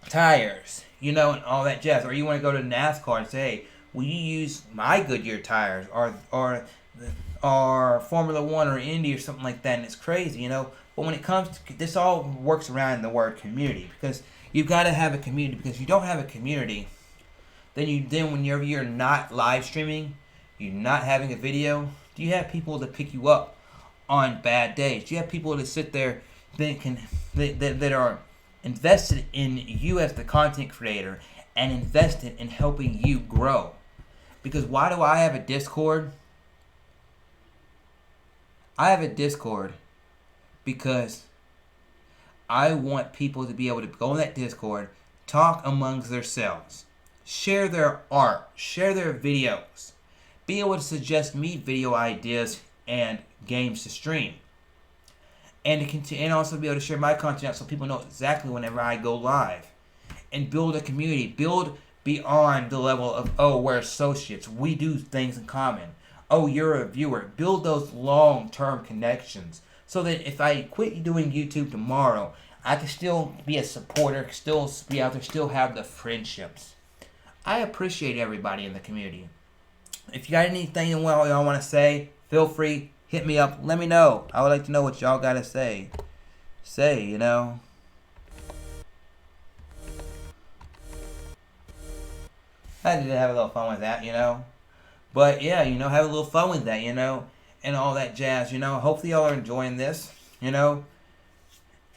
tires, you know, and all that jazz? Or you want to go to NASCAR and say, hey, will you use my Goodyear tires, or Formula One or Indy or something like that? And it's crazy, you know. But when it comes to this, all works around the word community, because you've got to have a community. Because if you don't have a community, then whenever you're not live streaming, you're not having a video, do you have people to pick you up on bad days? Do you have people that sit there that are invested in you as the content creator and invested in helping you grow? Because why do I have a Discord? I have a Discord because I want people to be able to go in that Discord, talk amongst themselves, share their art, share their videos, be able to suggest me video ideas and games to stream, and also be able to share my content out so people know exactly whenever I go live, and build a community, build beyond the level of, oh, we're associates, we do things in common, oh, you're a viewer. Build those long-term connections so that if I quit doing YouTube tomorrow, I can still be a supporter, still be out there, still have the friendships. I appreciate everybody in the community. If you got anything y'all want to say, feel free, hit me up, let me know. I would like to know what y'all got to say. You know. I did have a little fun with that, you know. But yeah, you know, have a little fun with that, you know, and all that jazz, you know. Hopefully y'all are enjoying this, you know.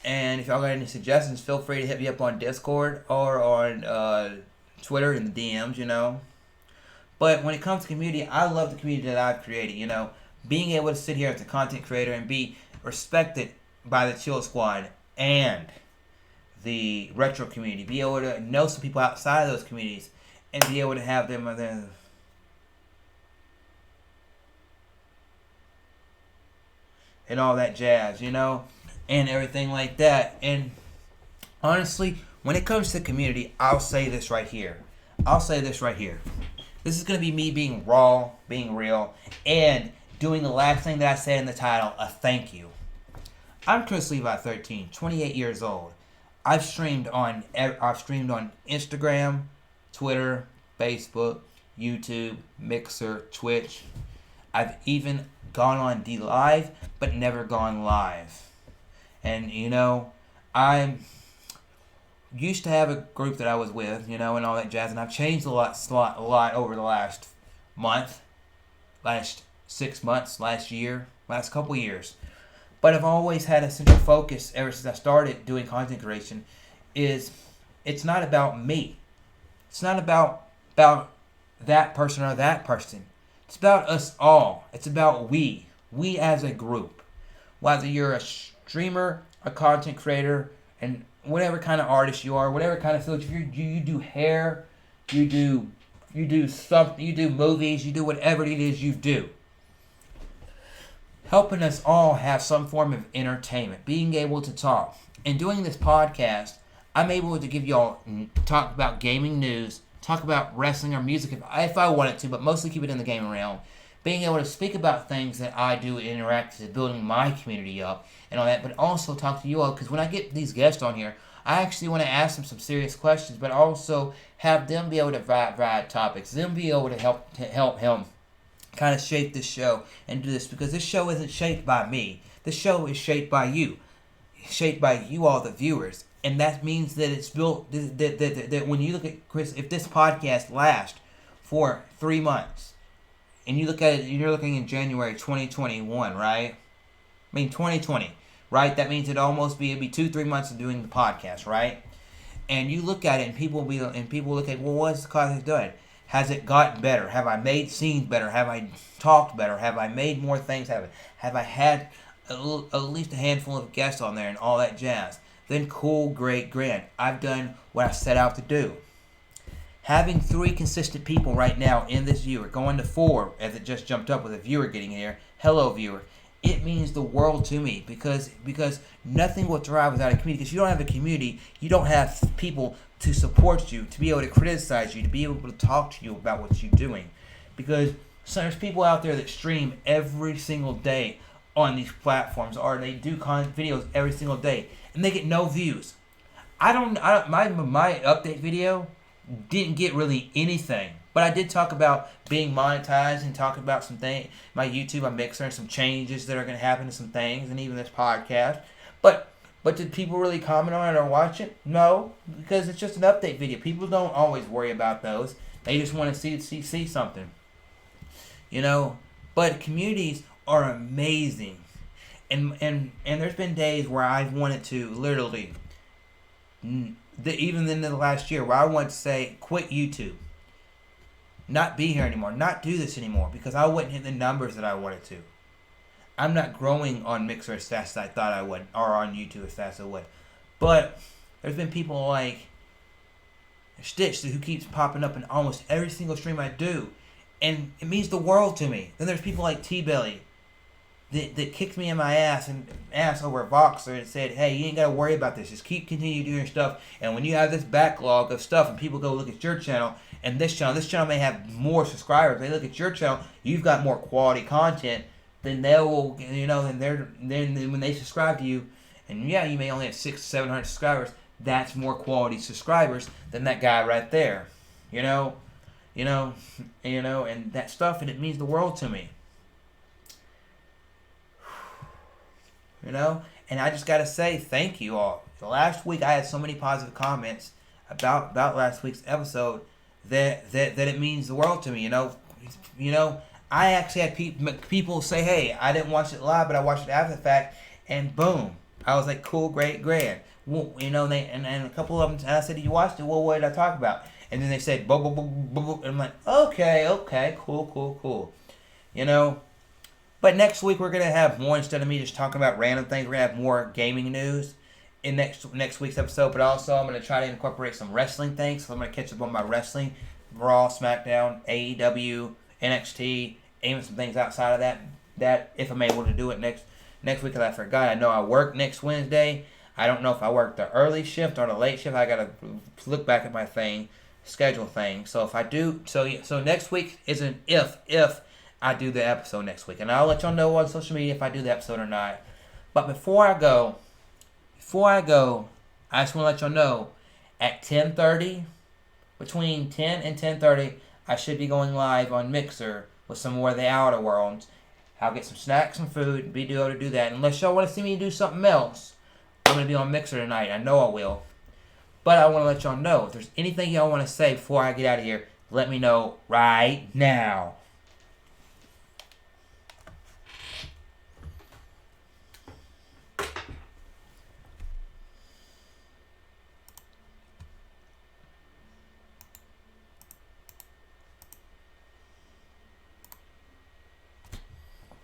And if y'all got any suggestions, feel free to hit me up on Discord or on Twitter in the DMs, you know. But when it comes to community, I love the community that I've created, you know. Being able to sit here as a content creator and be respected by the Chill Squad and the retro community. Be able to know some people outside of those communities and be able to have them and all that jazz, you know, and everything like that. And honestly, when it comes to community, I'll say this right here. This is going to be me being raw, being real, and doing the last thing that I said in the title, a thank you. I'm Chrislevi13, 28 years old. I've streamed on Instagram, Twitter, Facebook, YouTube, Mixer, Twitch. I've even gone on D-Live, but never gone live. And, you know, I used to have a group that I was with, you know, and all that jazz, and I've changed a lot over the last month, last 6 months, last year, last couple years. But I've always had a central focus ever since I started doing content creation. It's not about me. It's not about that person or that person. It's about us all. It's about we as a group. Whether you're a streamer, a content creator, and whatever kind of artist you are, whatever kind of field, you do hair, you do something, you do movies, you do whatever it is you do. Helping us all have some form of entertainment, being able to talk. And doing this podcast, I'm able to give y'all, talk about gaming news, talk about wrestling or music if I wanted to, but mostly keep it in the gaming realm. Being able to speak about things that I do interact with, building my community up and all that, but also talk to you all, because when I get these guests on here, I actually want to ask them some serious questions, but also have them be able to provide topics, them be able to help him kind of shape this show and do this, because this show isn't shaped by me. This show is shaped by you all, the viewers. And that means that it's built, that when you look at Chris, if this podcast lasts for 3 months, and you look at it, you're looking in January 2021, right? I mean 2020, right? That means it'd be 2-3 months of doing the podcast, right? And you look at it, and people look at, well, what's the podcast doing? Has it gotten better? Have I made scenes better? Have I talked better? Have I made more things? Have I had at least a handful of guests on there and all that jazz. Then cool, great, grand. I've done what I set out to do. Having 3 consistent people right now in this viewer, going to 4 as it just jumped up with a viewer getting here. Hello, viewer. It means the world to me because nothing will thrive without a community. Because you don't have a community, you don't have people to support you, to be able to criticize you, to be able to talk to you about what you're doing. Because there's people out there that stream every single day on these platforms, or they do videos every single day, and they get no views. My update video didn't get really anything, but I did talk about being monetized and talk about some things, my YouTube, my Mixer, and some changes that are going to happen to some things, and even this podcast. But did people really comment on it or watch it? No, because it's just an update video. People don't always worry about those. They just want to see something, you know. But communities are amazing, and there's been days where I've wanted to literally, even in the last year, where I wanted to say quit YouTube, not be here anymore, not do this anymore, because I wouldn't hit the numbers that I wanted to. I'm not growing on Mixer as fast as I thought I would, or on YouTube as fast as I would. But there's been people like Stitch who keeps popping up in almost every single stream I do, and it means the world to me. Then there's people like T-Belly that kicked me in my ass over Voxer and said, hey, you ain't got to worry about this. Just continue doing your stuff. And when you have this backlog of stuff and people go look at your channel and this channel may have more subscribers. They look at your channel, you've got more quality content, then they will, you know, then when they subscribe to you, and yeah, you may only have 600-700 subscribers, that's more quality subscribers than that guy right there. You know, and that stuff, and it means the world to me. You know, and I just gotta say thank you all. The last week I had so many positive comments about last week's episode that it means the world to me. You know, I actually had people say, hey, I didn't watch it live, but I watched it after the fact, and boom, I was like, cool, great, grand. Well, you know, and a couple of them, and I said, you watched it? Well, what did I talk about? And then they said, boo, boo, boo, boo, boo. And I'm like, okay, cool. You know. But next week we're going to have more, instead of me just talking about random things, we're going to have more gaming news in next week's episode. But also I'm going to try to incorporate some wrestling things. So I'm going to catch up on my wrestling, Raw, SmackDown, AEW, NXT, even some things outside of that if I'm able to do it next week, because I forgot. I know I work next Wednesday. I don't know if I work the early shift or the late shift. I got to look back at my schedule thing. So if I do, so next week is an if I do the episode next week. And I'll let y'all know on social media if I do the episode or not. But before I go, I just want to let y'all know, at 10:30, between 10 and 10:30, I should be going live on Mixer with some more of the Outer Worlds. I'll get some snacks and food, be able to do that. Unless y'all want to see me do something else, I'm going to be on Mixer tonight. I know I will. But I want to let y'all know, if there's anything y'all want to say before I get out of here, let me know right now.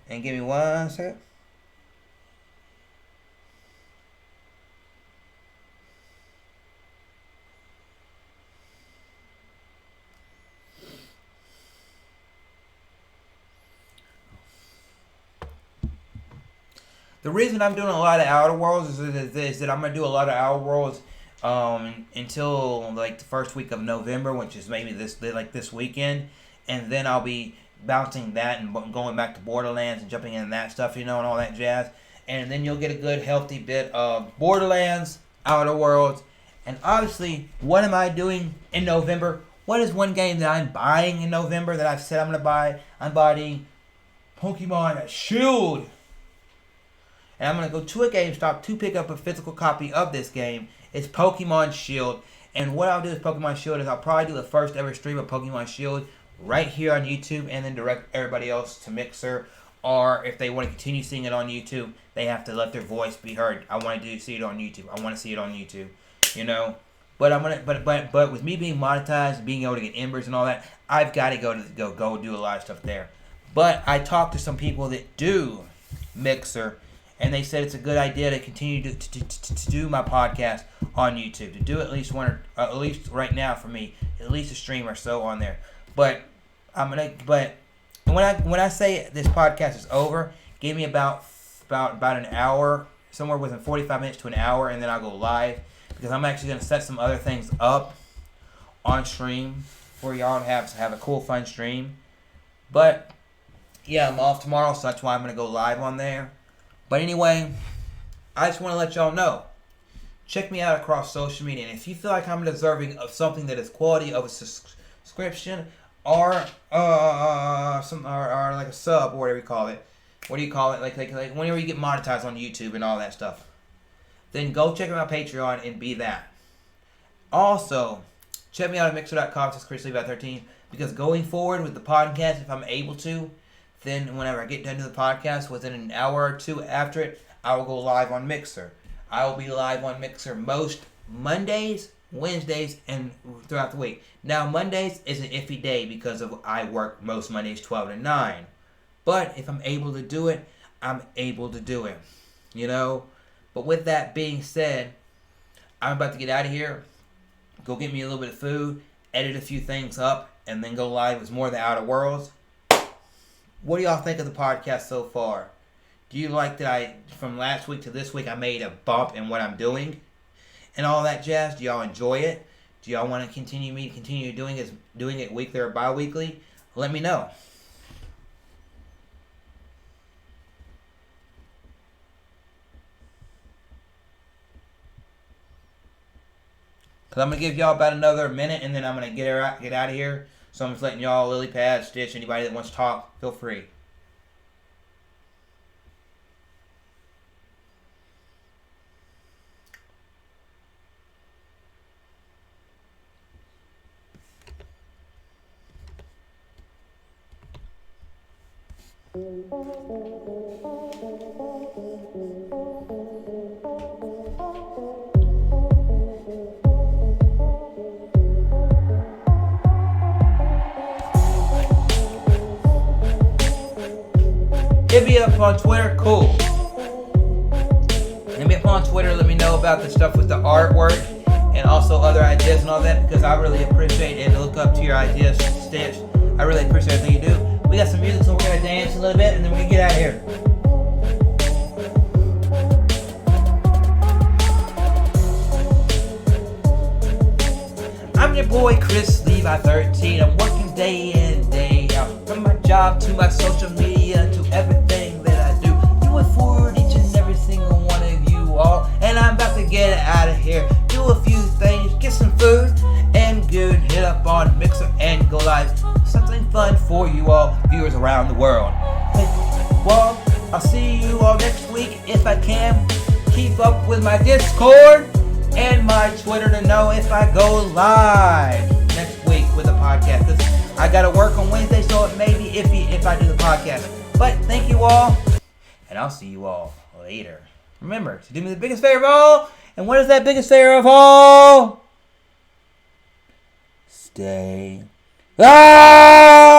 And give me 1 second. The reason I'm doing a lot of Outer Worlds is that I'm going to do a lot of Outer Worlds until like the first week of November, which is maybe this weekend. And then I'll be bouncing that and going back to Borderlands and jumping in that stuff, and all that jazz. And then you'll get a good healthy bit of Borderlands, Outer Worlds, and obviously, what am I doing in November? What is one game that I'm buying in November that I've said I'm going to buy? I'm buying Pokemon Shield. And I'm going to go to a GameStop to pick up a physical copy of this game. It's Pokemon Shield. And what I'll do with Pokemon Shield is I'll probably do the first ever stream of Pokemon Shield right here on YouTube, and then direct everybody else to Mixer. Or if they want to continue seeing it on YouTube, they have to let their voice be heard. I want to see it on YouTube. I want to see it on YouTube, But I'm gonna, but with me being monetized and being able to get embers and all that, I've got to go do a lot of stuff there. But I talked to some people that do Mixer, and they said it's a good idea to continue to do my podcast on YouTube. To do at least one, or at least right now for me, at least a stream or so on there. But when I say this podcast is over, give me about an hour, somewhere within 45 minutes to an hour, and then I'll go live, because I'm actually going to set some other things up on stream for y'all to have a cool, fun stream. But yeah, I'm off tomorrow, so that's why I'm going to go live on there. But anyway, I just want to let y'all know, check me out across social media, and if you feel like I'm deserving of something that is quality of a subscription, or or like a sub, or whatever you call it. What do you call it? Like whenever you get monetized on YouTube and all that stuff, then go check out my Patreon and be that. Also, check me out at mixer.com, says Chrislevi13, because going forward with the podcast, if I'm able to, then whenever I get done to the podcast, within an hour or two after it, I will go live on Mixer. I will be live on Mixer most Mondays, Wednesdays, and throughout the week. Now, Mondays is an iffy day because I work most Mondays 12 to 9. But if I'm able to do it, I'm able to do it. You know? But with that being said, I'm about to get out of here, go get me a little bit of food, edit a few things up, and then go live with more of the Outer Worlds. What do y'all think of the podcast so far? Do you like that from last week to this week, I made a bump in what I'm doing and all that jazz? Do y'all enjoy it? Do y'all want to continue doing it weekly or bi-weekly? Let me know. Because I'm going to give y'all about another minute, and then I'm going to get out of here. So I'm just letting y'all, Lily Pad, Stitch, anybody that wants to talk, feel free. Hit me up on Twitter, cool. Hit me up on Twitter, let me know about the stuff with the artwork and also other ideas and all that, because I really appreciate it and look up to your ideas, Stitch. I really appreciate everything you do. We got some music, so we're going to dance a little bit and then we can get out of here. I'm your boy Chrislevi13. I'm working day in, day out. From my job to my social media to everything that I do. Do it for each and every single one of you all. And I'm about to get out of here. Do a few things, get some food, and good. Hit up on Mixer and go live. Something fun for you all, viewers around the world. Well, I'll see you all next week if I can. Keep up with my Discord and my Twitter to know if I go live next week with a podcast. I gotta work on Wednesday, so it may be iffy if I do the podcast. But thank you all, and I'll see you all later. Remember to do me the biggest favor of all, and what is that biggest favor of all? Stay awesome.